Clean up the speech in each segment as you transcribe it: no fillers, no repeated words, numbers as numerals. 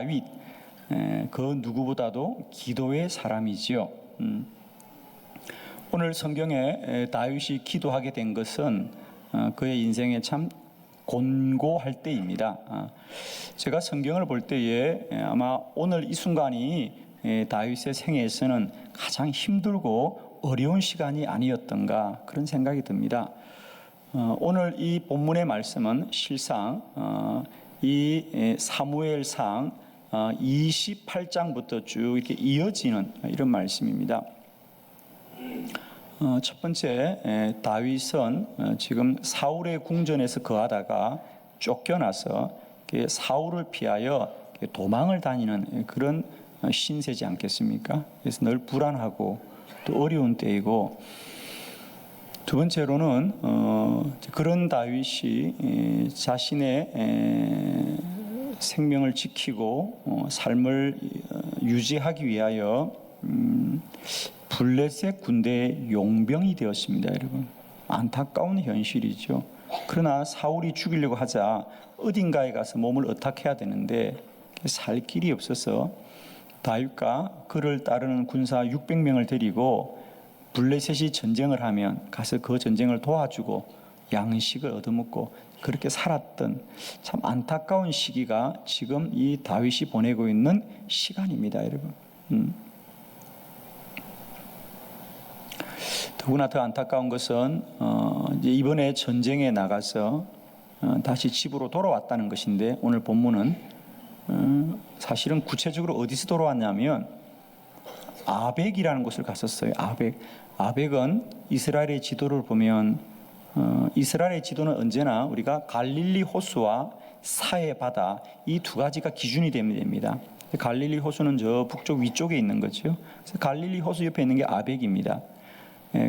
다윗, 그 누구보다도 기도의 사람이지요. 오늘 성경에 다윗이 기도하게 된 것은 그의 인생에 참 곤고할 때입니다. 제가 성경을 볼 때에 아마 오늘 이 순간이 다윗의 생애에서는 가장 힘들고 어려운 시간이 아니었던가 그런 생각이 듭니다. 오늘 이 본문의 말씀은 실상 이 사무엘상 28장부터 쭉 이렇게 이어지는 이런 말씀입니다. 첫 번째, 다윗은 지금 사울의 궁전에서 거하다가 쫓겨나서 사울을 피하여 도망을 다니는 그런 신세지 않겠습니까? 그래서 늘 불안하고 또 어려운 때이고, 두 번째로는 그런 다윗이 자신의 생명을 지키고 삶을 유지하기 위하여 블레셋 군대의 용병이 되었습니다. 여러분, 안타까운 현실이죠. 그러나 사울이 죽이려고 하자 어딘가에 가서 몸을 의탁해야 되는데 살 길이 없어서 다윗과 그를 따르는 군사 600명을 데리고 블레셋이 전쟁을 하면 가서 그 전쟁을 도와주고 양식을 얻어먹고 그렇게 살았던 참 안타까운 시기가 지금 이 다윗이 보내고 있는 시간입니다, 여러분. 더구나 더 안타까운 것은 이제 이번에 전쟁에 나가서 다시 집으로 돌아왔다는 것인데, 오늘 본문은 사실은 구체적으로 어디서 돌아왔냐면 아벡이라는 곳을 갔었어요. 아벡은 이스라엘의 지도를 보면 이스라엘의 지도는 언제나 우리가 갈릴리 호수와 사해 바다 이 두 가지가 기준이 되면 됩니다. 갈릴리 호수는 저 북쪽 위쪽에 있는 거죠. 그래서 갈릴리 호수 옆에 있는 게 아벡입니다.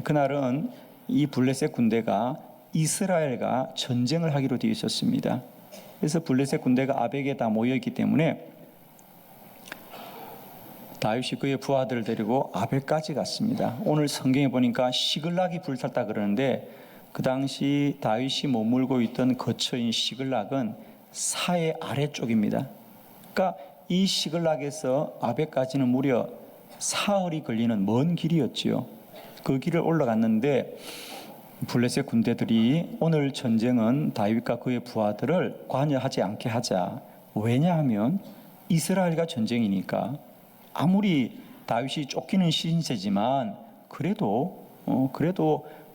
그날은 이 블레셋 군대가 이스라엘과 전쟁을 하기로 되어 있었습니다. 그래서 블레셋 군대가 아벡에 다 모여있기 때문에 다윗이 그의 부하들을 데리고 아벡까지 갔습니다. 오늘 성경에 보니까 시글락이 불탔다 그러는데, 그 당시 다윗이 머물고 있던 거처인 시글락은 사해 아래쪽입니다. 그러니까 이 시글락에서 아벡까지는 무려 사흘이 걸리는 먼 길이었지요. 그 길을 올라갔는데 블레셋 군대들이 오늘 전쟁은 다윗과 그의 부하들을 관여하지 않게 하자. 왜냐하면 이스라엘과 전쟁이니까. 아무리 다윗이 쫓기는 신세지만 그래도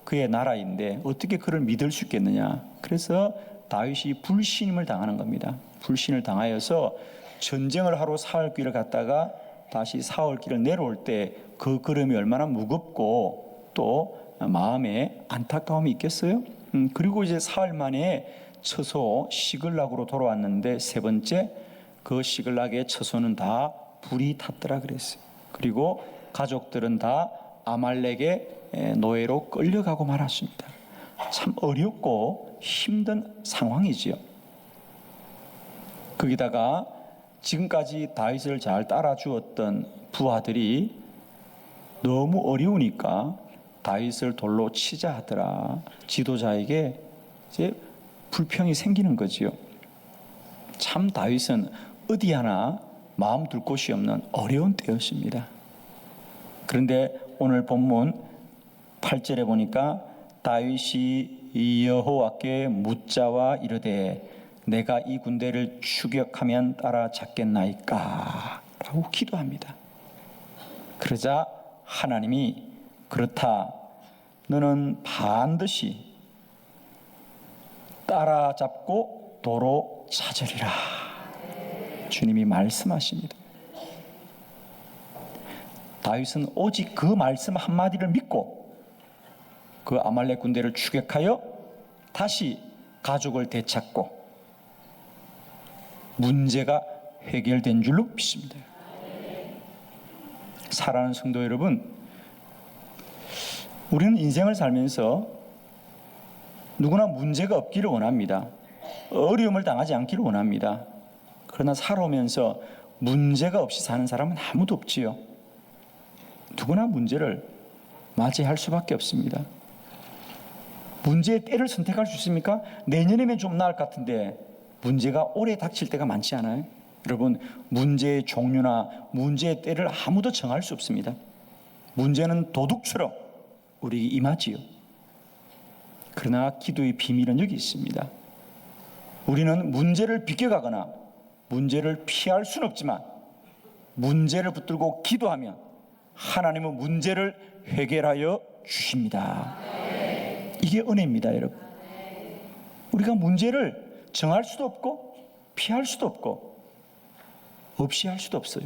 그의 나라인데 어떻게 그를 믿을 수 있겠느냐. 그래서 다윗이 불신임을 당하는 겁니다. 불신을 당하여서 전쟁을 하러 사흘 길을 갔다가 다시 사흘 길을 내려올 때 그 걸음이 얼마나 무겁고 또 마음에 안타까움이 있겠어요? 그리고 이제 사흘 만에 처소 시글락으로 돌아왔는데, 세 번째 그 시글락의 처소는 다 불이 탔더라 그랬어요. 그리고 가족들은 다 아말렉의 노예로 끌려가고 말았습니다. 참 어렵고 힘든 상황이지요. 거기다가 지금까지 다윗을 잘 따라주었던 부하들이 너무 어려우니까 다윗을 돌로 치자 하더라. 지도자에게 이제 불평이 생기는 거지요. 참 다윗은 어디 하나 마음 둘 곳이 없는 어려운 때였습니다. 그런데 오늘 본문 8절에 보니까 다윗이 여호와께 묻자와 이르되 내가 이 군대를 추격하면 따라잡겠나이까? 라고 기도합니다. 그러자 하나님이 그렇다, 너는 반드시 따라잡고 도로 찾으리라. 주님이 말씀하십니다. 다윗은 오직 그 말씀 한마디를 믿고 그 아말렉 군대를 추격하여 다시 가족을 되찾고 문제가 해결된 줄로 믿습니다. 사랑하는 성도 여러분, 우리는 인생을 살면서 누구나 문제가 없기를 원합니다. 어려움을 당하지 않기를 원합니다. 그러나 살아오면서 문제가 없이 사는 사람은 아무도 없지요. 누구나 문제를 맞이할 수밖에 없습니다. 문제의 때를 선택할 수 있습니까? 내년이면 좀 나을 것 같은데 문제가 오래 닥칠 때가 많지 않아요? 여러분, 문제의 종류나 문제의 때를 아무도 정할 수 없습니다. 문제는 도둑처럼 우리에게 임하지요. 그러나 기도의 비밀은 여기 있습니다. 우리는 문제를 비껴가거나 문제를 피할 수는 없지만 문제를 붙들고 기도하면 하나님은 문제를 해결하여 주십니다. 이게 은혜입니다, 여러분. 우리가 문제를 정할 수도 없고 피할 수도 없고 없이 할 수도 없어요.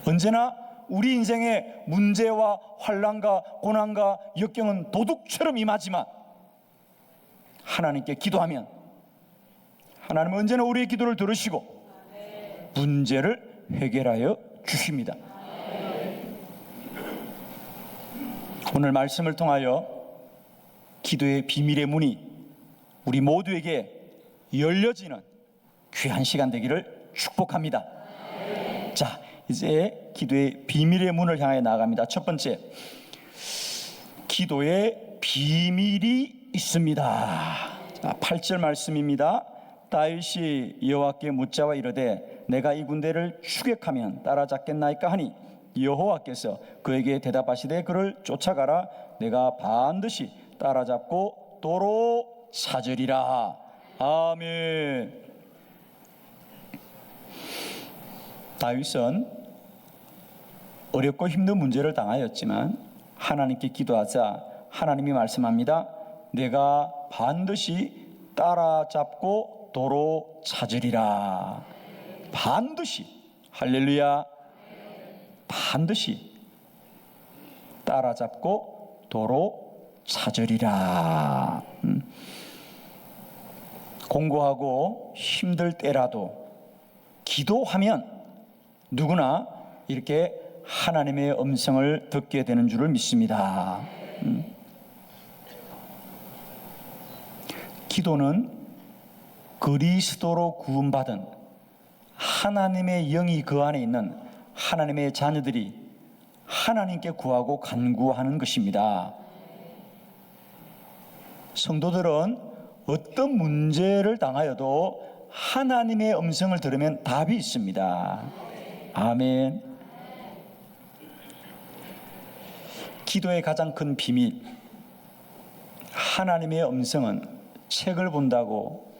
언제나 우리 인생의 문제와 환난과 고난과 역경은 도둑처럼 임하지만 하나님께 기도하면 하나님은 언제나 우리의 기도를 들으시고 문제를 해결하여 주십니다. 오늘 말씀을 통하여 기도의 비밀의 문이 우리 모두에게 열려지는 귀한 시간 되기를 축복합니다. 자, 이제 기도의 비밀의 문을 향해 나아갑니다. 첫 번째, 기도의 비밀이 있습니다. 자, 8절 말씀입니다. 다윗이 여호와께 묻자와 이르되 내가 이 군대를 추격하면 따라잡겠나이까 하니 여호와께서 그에게 대답하시되 그를 쫓아가라. 내가 반드시 따라잡고 도로 찾으리라. 아멘. 다윗은 어렵고 힘든 문제를 당하였지만 하나님께 기도하자 하나님이 말씀합니다. 내가 반드시 따라잡고 도로 찾으리라. 반드시. 할렐루야. 반드시 따라잡고 도로 찾으리라. 공고하고 힘들 때라도 기도하면 누구나 이렇게 하나님의 음성을 듣게 되는 줄을 믿습니다. 기도는 그리스도로 구원받은 하나님의 영이 그 안에 있는 하나님의 자녀들이 하나님께 구하고 간구하는 것입니다. 성도들은 어떤 문제를 당하여도 하나님의 음성을 들으면 답이 있습니다. 아멘. 기도의 가장 큰 비밀, 하나님의 음성은 책을 본다고,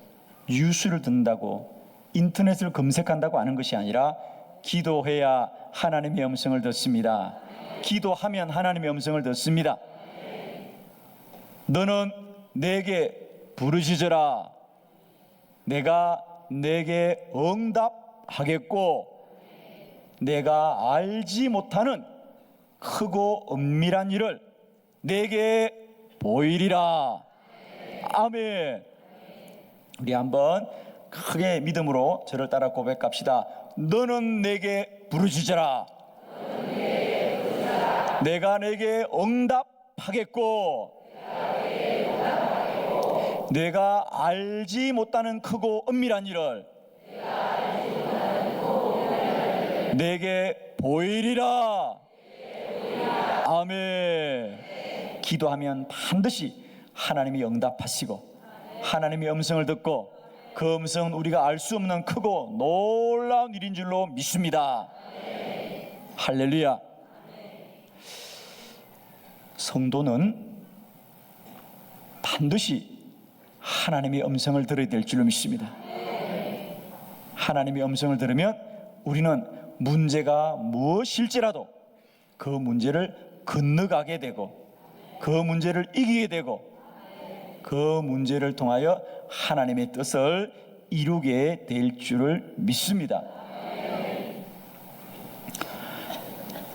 뉴스를 듣는다고, 인터넷을 검색한다고 하는 것이 아니라 기도해야 하나님의 음성을 듣습니다. 기도하면 하나님의 음성을 듣습니다. 너는 내게 부르짖으라. 내가 내게 응답하겠고 내가 알지 못하는 크고 은밀한 일을 내게 보이리라. 아멘. 우리 한번 크게 믿음으로 저를 따라 고백합시다. 너는 내게 부르짖으라. 내가 내게 응답하겠고 내가 알지 못하는 크고 은밀한 일을 내게 보이리라. 아멘. 기도하면 반드시 하나님이 응답하시고 하나님의 음성을 듣고 그 음성은 우리가 알 수 없는 크고 놀라운 일인 줄로 믿습니다. 할렐루야. 성도는 반드시 하나님의 음성을 들어야 될 줄로 믿습니다. 하나님의 음성을 들으면 우리는 문제가 무엇일지라도 그 문제를 건너가게 되고 그 문제를 이기게 되고 그 문제를 통하여 하나님의 뜻을 이루게 될 줄을 믿습니다.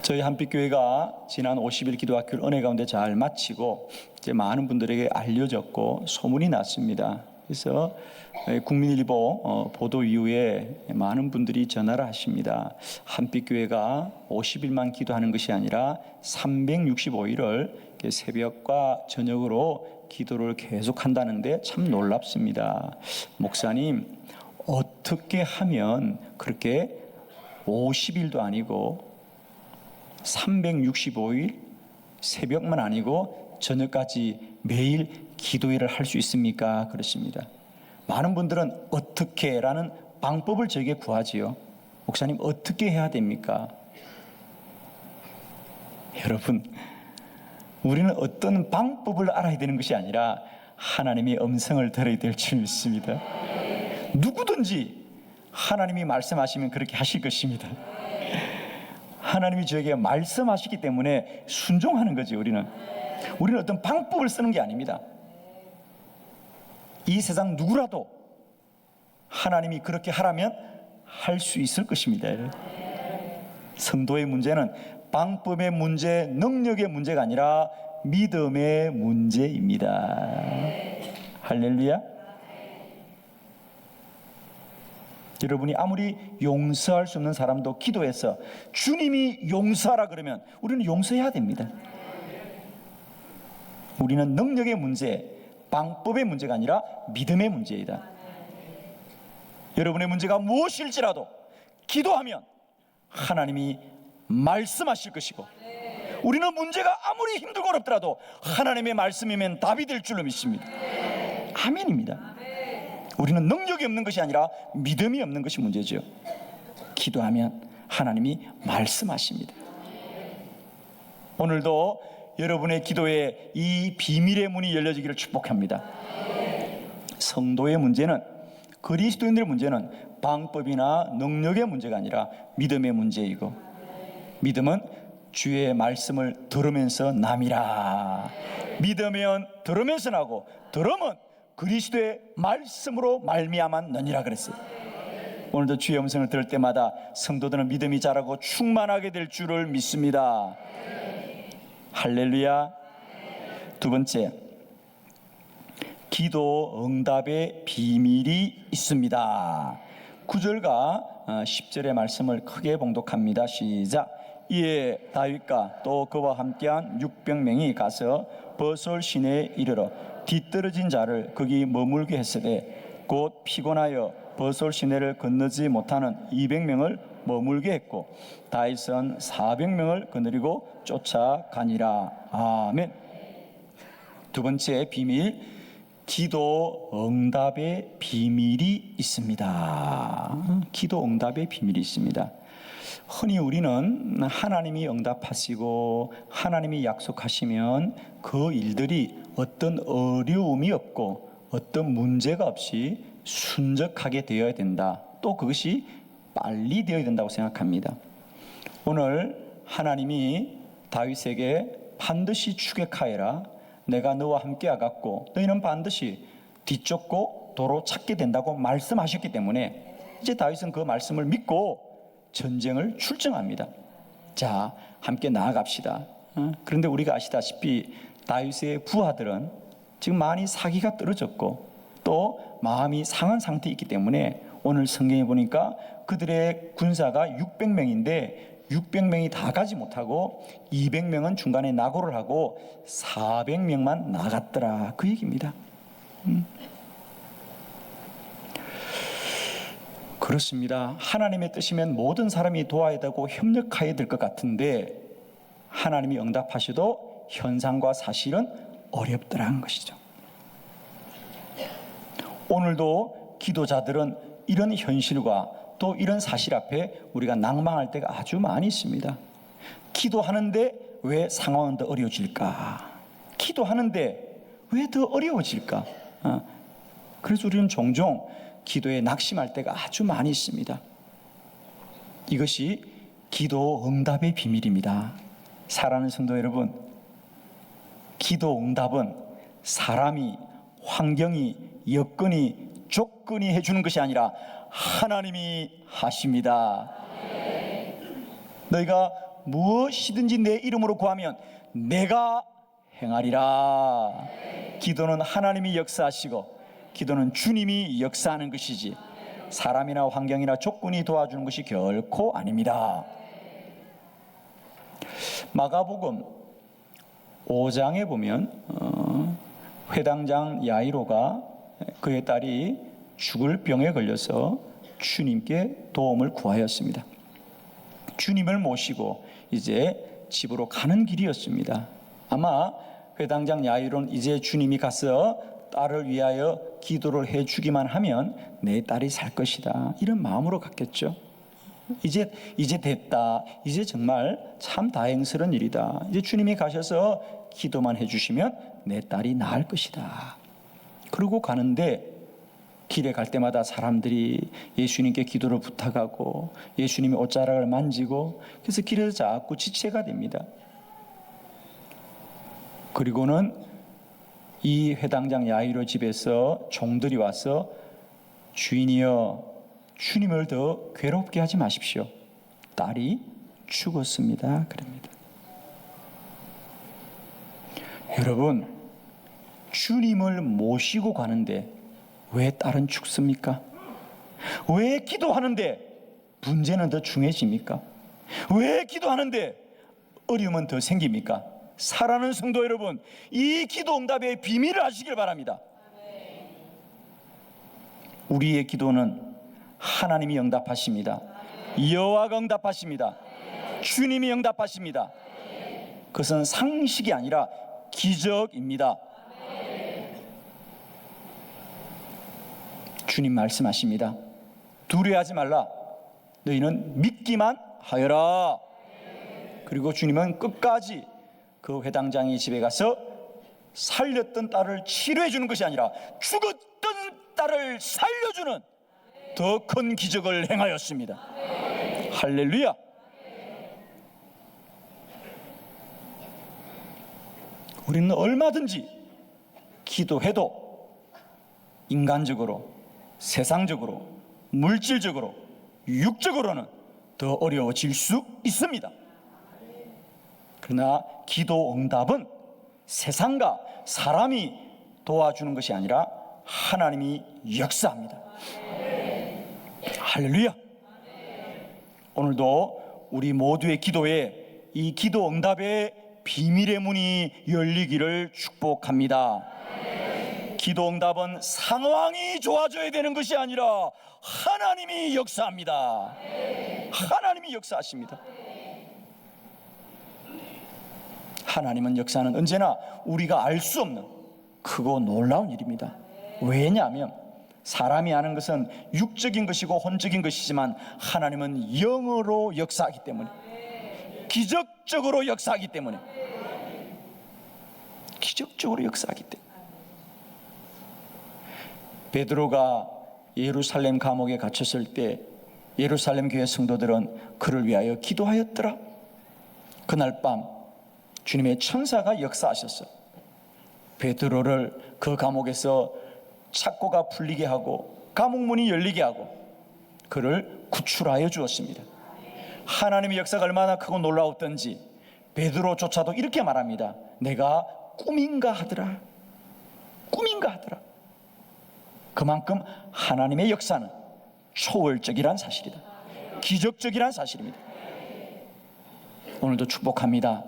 저희 한빛교회가 지난 50일 기도학교를 은혜 가운데 잘 마치고 이제 많은 분들에게 알려졌고 소문이 났습니다. 그래서 국민일보 보도 이후에 많은 분들이 전화를 하십니다. 한빛교회가 50일만 기도하는 것이 아니라 365일을 새벽과 저녁으로 기도를 계속한다는데 참 놀랍습니다. 목사님, 어떻게 하면 그렇게 50일도 아니고 365일 새벽만 아니고 저녁까지 매일 기도회를 할 수 있습니까? 그렇습니다. 많은 분들은 어떻게 라는 방법을 저에게 구하지요. 목사님, 어떻게 해야 됩니까? 여러분, 우리는 어떤 방법을 알아야 되는 것이 아니라 하나님의 음성을 들어야 될 줄 믿습니다. 누구든지 하나님이 말씀하시면 그렇게 하실 것입니다. 하나님이 저에게 말씀하시기 때문에 순종하는 거지. 우리는 어떤 방법을 쓰는 게 아닙니다. 이 세상 누구라도 하나님이 그렇게 하라면 할 수 있을 것입니다. 성도의 문제는 방법의 문제, 능력의 문제가 아니라 믿음의 문제입니다. 할렐루야. 여러분이 아무리 용서할 수 없는 사람도 기도해서 주님이 용서하라 그러면 우리는 용서해야 됩니다. 우리는 능력의 문제, 방법의 문제가 아니라 믿음의 문제이다. 여러분의 문제가 무엇일지라도 기도하면 하나님이 말씀하실 것이고, 우리는 문제가 아무리 힘들고 어렵더라도 하나님의 말씀이면 답이 될 줄로 믿습니다. 아멘입니다. 우리는 능력이 없는 것이 아니라 믿음이 없는 것이 문제죠. 기도하면 하나님이 말씀하십니다. 오늘도 여러분의 기도에 이 비밀의 문이 열려지기를 축복합니다. 성도의 문제는, 그리스도인들의 문제는 방법이나 능력의 문제가 아니라 믿음의 문제이고, 믿음은 주의 말씀을 들으면서 남이라. 믿으면 들으면서 나고, 들으면 그리스도의 말씀으로 말미암아 너니라 그랬어요. 오늘도 주의 음성을 들을 때마다 성도들은 믿음이 자라고 충만하게 될 줄을 믿습니다. 할렐루야. 두 번째, 기도 응답의 비밀이 있습니다. 9절과 10절의 말씀을 크게 봉독합니다. 시작. 이에 다윗과 또 그와 함께한 600명이 가서 버솔 시내에 이르러 뒤떨어진 자를 거기 머물게 했으되 곧 피곤하여 버솔 시내를 건너지 못하는 200명을 머물게 했고 다윗은 400명을 거느리고 쫓아가니라. 아멘. 두 번째 비밀, 기도 응답의 비밀이 있습니다. 기도 응답의 비밀이 있습니다. 흔히 우리는 하나님이 응답하시고 하나님이 약속하시면 그 일들이 어떤 어려움이 없고 어떤 문제가 없이 순적하게 되어야 된다. 또 그것이 빨리 되어야 된다고 생각합니다. 오늘 하나님이 다윗에게 반드시 추격하여라, 내가 너와 함께 하겠고 너희는 반드시 뒤쫓고 도로 찾게 된다고 말씀하셨기 때문에 이제 다윗은 그 말씀을 믿고 전쟁을 출정합니다. 자, 함께 나아갑시다. 그런데 우리가 아시다시피 다윗의 부하들은 지금 많이 사기가 떨어졌고 또 마음이 상한 상태에 있기 때문에 오늘 성경에 보니까 그들의 군사가 600명인데 600명이 다 가지 못하고 200명은 중간에 낙오를 하고 400명만 나갔더라, 그 얘기입니다. 그렇습니다. 하나님의 뜻이면 모든 사람이 도와야 되고 협력해야 될 것 같은데 하나님이 응답하셔도 현상과 사실은 어렵더라는 것이죠. 오늘도 기도자들은 이런 현실과 또 이런 사실 앞에 우리가 낭망할 때가 아주 많이 있습니다. 기도하는데 왜 상황은 더 어려워질까? 기도하는데 왜 더 어려워질까? 그래서 우리는 종종 기도에 낙심할 때가 아주 많이 있습니다. 이것이 기도 응답의 비밀입니다. 사랑하는 성도 여러분, 기도 응답은 사람이, 환경이, 여건이, 조건이 해주는 것이 아니라 하나님이 하십니다. 너희가 무엇이든지 내 이름으로 구하면 내가 행하리라. 기도는 하나님이 역사하시고 기도는 주님이 역사하는 것이지 사람이나 환경이나 조건이 도와주는 것이 결코 아닙니다. 마가복음 5장에 보면 회당장 야이로가 그의 딸이 죽을 병에 걸려서 주님께 도움을 구하였습니다. 주님을 모시고 이제 집으로 가는 길이었습니다. 아마 회당장 야이로는 이제 주님이 가서 딸을 위하여 기도를 해주기만 하면 내 딸이 살 것이다, 이런 마음으로 갔겠죠. 이제 됐다, 이제 정말 참 다행스러운 일이다, 이제 주님이 가셔서 기도만 해주시면 내 딸이 나을 것이다. 그러고 가는데 길에 갈 때마다 사람들이 예수님께 기도를 부탁하고 예수님의 옷자락을 만지고, 그래서 길에서 자꾸 지체가 됩니다. 그리고는 이 회당장 야이로 집에서 종들이 와서 주인이여, 주님을 더 괴롭게 하지 마십시오, 딸이 죽었습니다, 그럽니다. 여러분, 주님을 모시고 가는데 왜 딸은 죽습니까? 왜 기도하는데 문제는 더 중해집니까? 왜 기도하는데 어려움은 더 생깁니까? 사랑하는 성도 여러분, 이 기도 응답의 비밀을 아시길 바랍니다. 우리의 기도는 하나님이 응답하십니다. 여호와가 응답하십니다. 주님이 응답하십니다. 그것은 상식이 아니라 기적입니다. 주님 말씀하십니다. 두려워하지 말라, 너희는 믿기만 하여라. 그리고 주님은 끝까지 그 회당장의 집에 가서 살렸던 딸을 치료해 주는 것이 아니라 죽었던 딸을 살려주는 더 큰 기적을 행하였습니다. 할렐루야. 우리는 얼마든지 기도해도 인간적으로, 세상적으로, 물질적으로, 육적으로는 더 어려워질 수 있습니다. 그러나 기도 응답은 세상과 사람이 도와주는 것이 아니라 하나님이 역사합니다. 할렐루야. 오늘도 우리 모두의 기도에 이 기도 응답의 비밀의 문이 열리기를 축복합니다. 기도 응답은 상황이 좋아져야 되는 것이 아니라 하나님이 역사합니다. 하나님이 역사하십니다. 하나님은 역사는 언제나 우리가 알 수 없는 크고 놀라운 일입니다. 왜냐하면 사람이 아는 것은 육적인 것이고 혼적인 것이지만 하나님은 영으로 역사하기 때문에, 기적적으로 역사하기 때문에, 기적적으로 역사하기 때문에. 베드로가 예루살렘 감옥에 갇혔을 때 예루살렘 교회 성도들은 그를 위하여 기도하였더라. 그날 밤 주님의 천사가 역사하셨어요. 베드로를 그 감옥에서 착고가 풀리게 하고 감옥문이 열리게 하고 그를 구출하여 주었습니다. 하나님의 역사가 얼마나 크고 놀라웠던지 베드로조차도 이렇게 말합니다. 내가 꿈인가 하더라. 꿈인가 하더라. 그만큼 하나님의 역사는 초월적이란 사실이다. 기적적이란 사실입니다. 오늘도 축복합니다.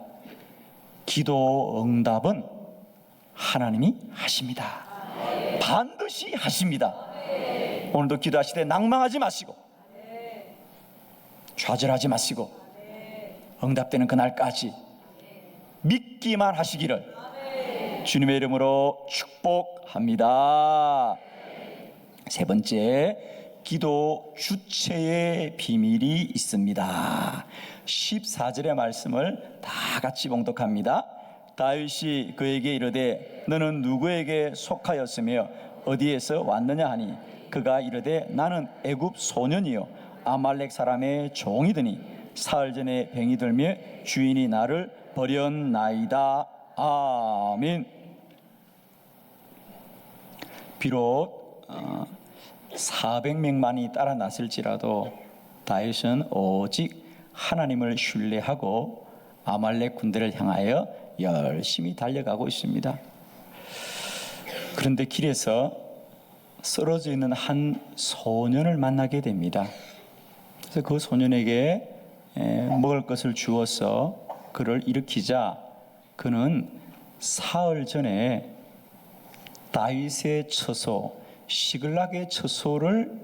기도 응답은 하나님이 하십니다. 반드시 하십니다. 오늘도 기도하실 때 낭망하지 마시고 좌절하지 마시고 응답되는 그날까지 믿기만 하시기를 주님의 이름으로 축복합니다. 세 번째, 기도 주체의 비밀이 있습니다. 14절의 말씀을 다 같이 봉독합니다. 다윗이 그에게 이르되 너는 누구에게 속하였으며 어디에서 왔느냐 하니 그가 이르되 나는 애굽 소년이요 아말렉 사람의 종이더니 사흘 전에 병이 들며 주인이 나를 버렸나이다. 아멘. 비록 400명만이 따라 났을지라도 다윗은 오직 하나님을 신뢰하고 아말렉 군대를 향하여 열심히 달려가고 있습니다. 그런데 길에서 쓰러져 있는 한 소년을 만나게 됩니다. 그래서 그 소년에게 먹을 것을 주어서 그를 일으키자 그는 사흘 전에 다윗의 처소 시글락의 처소를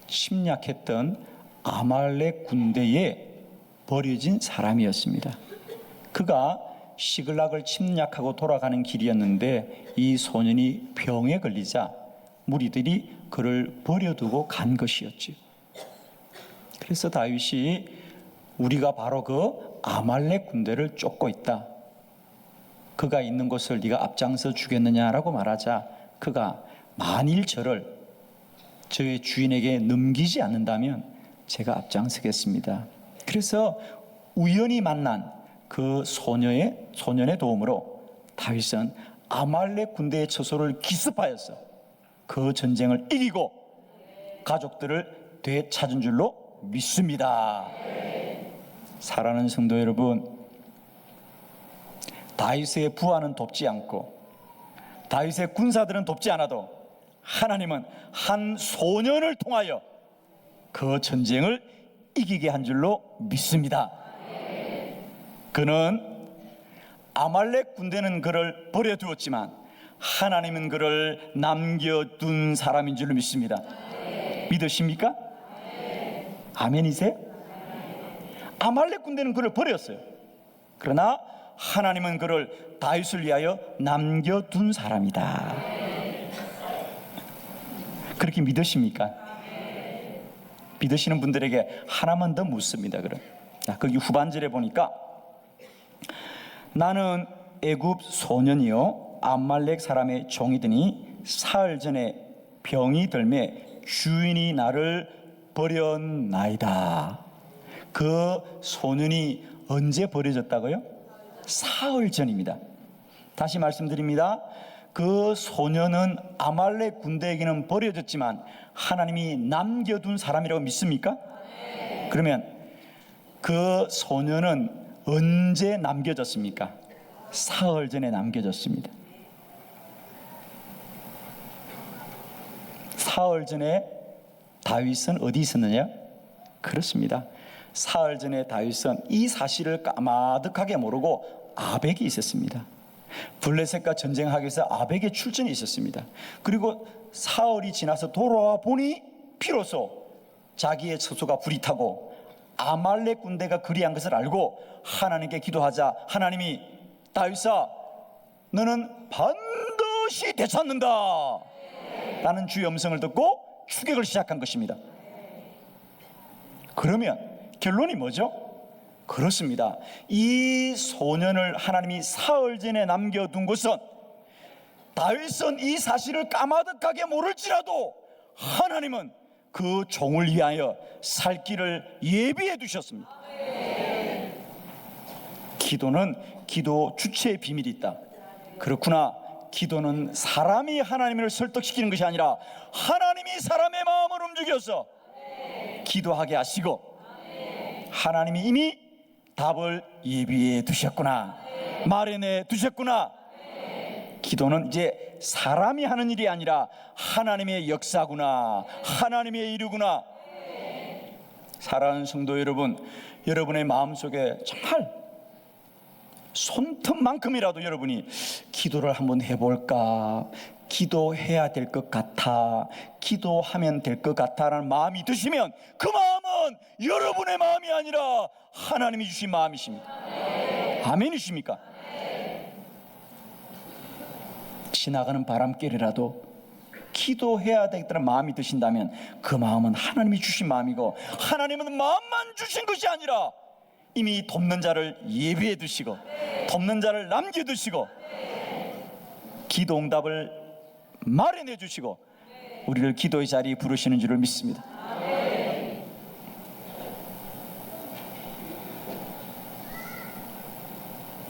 침략했던 아말렉 군대에 버려진 사람이었습니다. 그가 시글락을 침략하고 돌아가는 길이었는데 이 소년이 병에 걸리자 무리들이 그를 버려두고 간 것이었지요. 그래서 다윗이 우리가 바로 그 아말렉 군대를 쫓고 있다. 그가 있는 곳을 네가 앞장서 주겠느냐라고 말하자 그가 만일 저를 저의 주인에게 넘기지 않는다면 제가 앞장서겠습니다. 그래서 우연히 만난 그 소년의 도움으로 다윗은 아말렉 군대의 처소를 기습하여서 그 전쟁을 이기고 가족들을 되찾은 줄로 믿습니다. 사랑하는 성도 여러분, 다윗의 부하는 돕지 않고 다윗의 군사들은 돕지 않아도 하나님은 한 소년을 통하여 그 전쟁을 이기게 한 줄로 믿습니다. 그는 아말렉 군대는 그를 버려두었지만 하나님은 그를 남겨둔 사람인 줄로 믿습니다. 믿으십니까? 아멘이세요? 아말렉 군대는 그를 버렸어요. 그러나 하나님은 그를 다윗을 위하여 남겨둔 사람이다. 그렇게 믿으십니까? 믿으시는 분들에게 하나만 더 묻습니다. 그럼 자, 거기 후반절에 보니까 나는 애굽 소년이요 아말렉 사람의 종이더니 사흘 전에 병이 들매 주인이 나를 버렸나이다. 그 소년이 언제 버려졌다고요? 사흘 전입니다. 다시 말씀드립니다. 그 소년은 아말렉 군대에게는 버려졌지만 하나님이 남겨둔 사람이라고 믿습니까? 그러면 그 소년은 언제 남겨졌습니까? 사흘 전에 남겨졌습니다. 사흘 전에 다윗은 어디 있었느냐? 그렇습니다. 사흘 전에 다윗은 이 사실을 까마득하게 모르고 아벡에 있었습니다. 블레셋과 전쟁하기 위해서 아벡에 출전이 있었습니다. 그리고 사흘이 지나서 돌아와 보니 비로소 자기의 처소가 불이 타고 아말렉 군대가 그리한 것을 알고 하나님께 기도하자 하나님이 다윗아 너는 반드시 되찾는다 라는 주의 음성을 듣고 추격을 시작한 것입니다. 그러면 결론이 뭐죠? 그렇습니다. 이 소년을 하나님이 사흘 전에 남겨둔 것은 다윗은 이 사실을 까마득하게 모를지라도 하나님은 그 종을 위하여 살 길을 예비해 두셨습니다. 기도는 기도 주체의 비밀이 있다. 그렇구나. 기도는 사람이 하나님을 설득시키는 것이 아니라 하나님이 사람의 마음을 움직여서 기도하게 하시고 하나님이 이미 답을 예비해 두셨구나, 마련해 두셨구나. 기도는 이제 사람이 하는 일이 아니라 하나님의 역사구나, 하나님의 일이구나. 사랑하는 성도 여러분, 여러분의 마음속에 정말 손톱만큼이라도 여러분이 기도를 한번 해볼까, 기도해야 될 것 같아, 기도하면 될 것 같아라는 마음이 드시면 그 마음은 여러분의 마음이 아니라 하나님이 주신 마음이십니다. 아멘이십니까? 지나가는 바람결이라도 기도해야 되겠다는 마음이 드신다면 그 마음은 하나님이 주신 마음이고 하나님은 마음만 주신 것이 아니라 이미 돕는 자를 예비해 두시고 돕는 자를 남겨 두시고 기도 응답을 마련해 주시고 우리를 기도의 자리에 부르시는 줄을 믿습니다.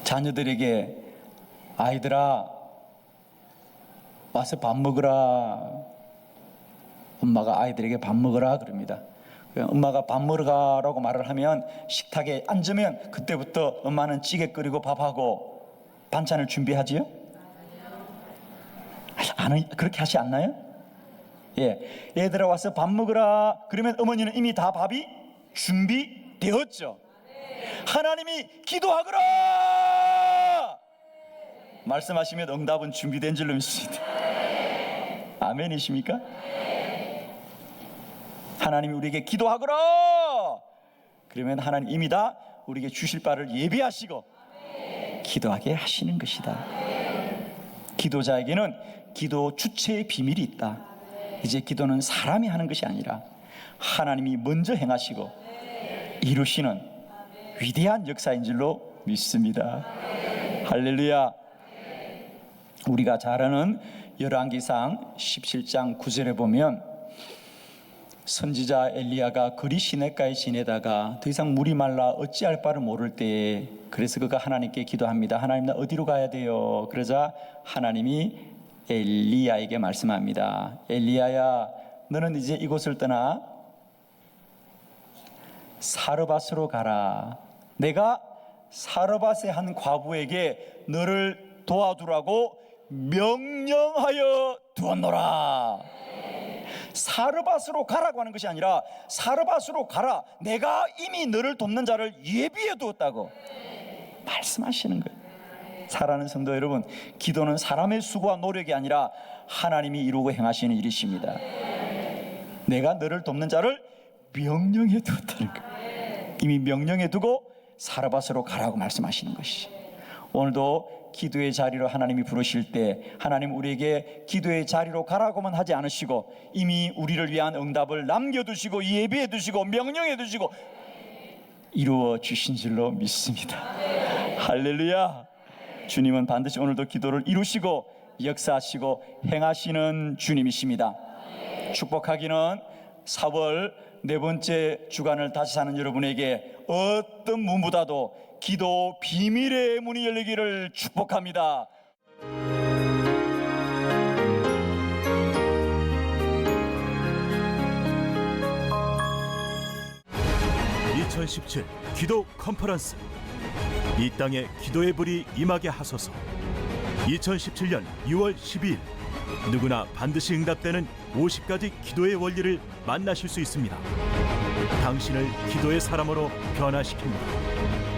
자녀들에게 아이들아 와서 밥 먹으라, 엄마가 아이들에게 밥 먹으라 그럽니다. 엄마가 밥 먹으러 가라고 말을 하면 식탁에 앉으면 그때부터 엄마는 찌개 끓이고 밥하고 반찬을 준비하지요? 그렇게 하지 않나요? 예, 얘들아 와서 밥 먹으라 그러면 어머니는 이미 다 밥이 준비되었죠. 하나님이 기도하거라 말씀하시면 응답은 준비된 줄로 믿습니다. 아멘이십니까? 하나님이 우리에게 기도하거라 그러면 하나님 이미 다 우리에게 주실 바를 예비하시고 기도하게 하시는 것이다. 기도자에게는 기도 주체의 비밀이 있다. 이제 기도는 사람이 하는 것이 아니라 하나님이 먼저 행하시고 이루시는 위대한 역사인 줄로 믿습니다. 할렐루야. 우리가 잘 아는 열왕기상 17장 9절에 보면 선지자 엘리야가 그리 시냇가에 지내다가 더 이상 물이 말라 어찌할 바를 모를 때에 그래서 그가 하나님께 기도합니다. 하나님, 나 어디로 가야 돼요? 그러자 하나님이 엘리야에게 말씀합니다. 엘리야야, 너는 이제 이곳을 떠나 사르밧으로 가라. 내가 사르밧의 한 과부에게 너를 도와두라고 명령하여 두었노라. 사르밧으로 가라고 하는 것이 아니라 사르밧으로 가라. 내가 이미 너를 돕는 자를 예비해 두었다고 말씀하시는 거예요. 사랑하는 성도 여러분, 기도는 사람의 수고와 노력이 아니라 하나님이 이루고 행하시는 일이십니다. 내가 너를 돕는 자를 명령해 두었다는 거예요. 이미 명령해 두고 사르밧으로 가라고 말씀하시는 것이죠. 오늘도 기도의 자리로 하나님이 부르실 때 하나님 우리에게 기도의 자리로 가라고만 하지 않으시고 이미 우리를 위한 응답을 남겨두시고 예비해 두시고 명령해 두시고 이루어 주신 줄로 믿습니다. 할렐루야. 주님은 반드시 오늘도 기도를 이루시고 역사하시고 행하시는 주님이십니다. 축복하기는 4월 네 번째 주간을 다시 사는 여러분에게 어떤 문보다도 기도 비밀의 문이 열리기를 축복합니다. 2017 기도 컨퍼런스, 이 땅에 기도의 불이 임하게 하소서. 2017년 6월 12일 누구나 반드시 응답되는 50가지 기도의 원리를 만나실 수 있습니다. 당신을 기도의 사람으로 변화시킵니다.